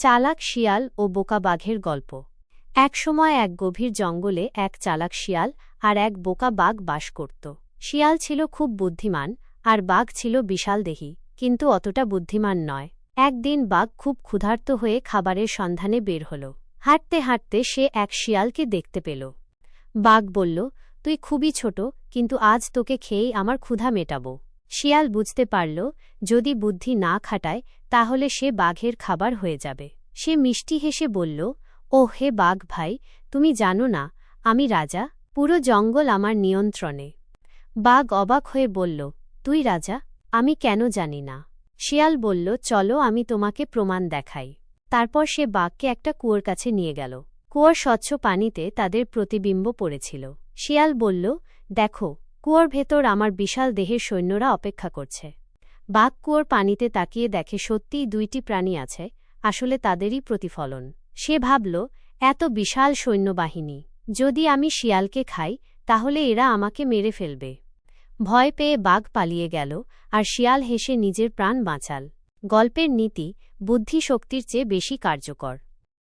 চালাক শিয়াল ও বোকা বাঘের গল্প। একসময় এক গভীর জঙ্গলে এক চালাক শিয়াল আর এক বোকা বাঘ বাস করত। শিয়াল ছিল খুব বুদ্ধিমান আর বাঘ ছিল বিশালদেহী, কিন্তু অতটা বুদ্ধিমান নয়। একদিন বাঘ খুব ক্ষুধার্ত হয়ে খাবারের সন্ধানে বের হল। হাঁটতে হাঁটতে সে এক শিয়ালকে দেখতে পেল। বাঘ বলল, তুই খুবই ছোট, কিন্তু আজ তোকে খেয়েই আমার ক্ষুধা মেটাব। শিয়াল বুঝতে পারল, যদি বুদ্ধি না খাটায় তাহলে সে বাঘের খাবার হয়ে যাবে। সে মিষ্টি হেসে বলল, ও হে বাঘ ভাই, তুমি জানো না আমি রাজা, পুরো জঙ্গল আমার নিয়ন্ত্রণে। বাঘ অবাক হয়ে বলল, তুই রাজা? আমি কেন জানি না। শিয়াল বলল, চলো আমি তোমাকে প্রমাণ দেখাই। তারপর সে বাঘকে একটা কুয়োর কাছে নিয়ে গেল। কুয়োর স্বচ্ছ পানিতে তাদের প্রতিবিম্ব পড়েছিল। শিয়াল বলল, দেখো, কুয়োর ভেতর আমার বিশাল দেহের সৈন্যরা অপেক্ষা করছে। বাঘ কুয়োর পানিতে তাকিয়ে দেখে সত্যিই দুইটি প্রাণী আছে, আসলে তাদেরই প্রতিফলন। সে ভাবল, এত বিশাল সৈন্যবাহিনী, যদি আমি শিয়ালকে খাই তাহলে এরা আমাকে মেরে ফেলবে। ভয় পেয়ে বাঘ পালিয়ে গেল আর শিয়াল হেসে নিজের প্রাণ বাঁচাল। গল্পের নীতি: বুদ্ধি শক্তির চেয়ে বেশি কার্যকর।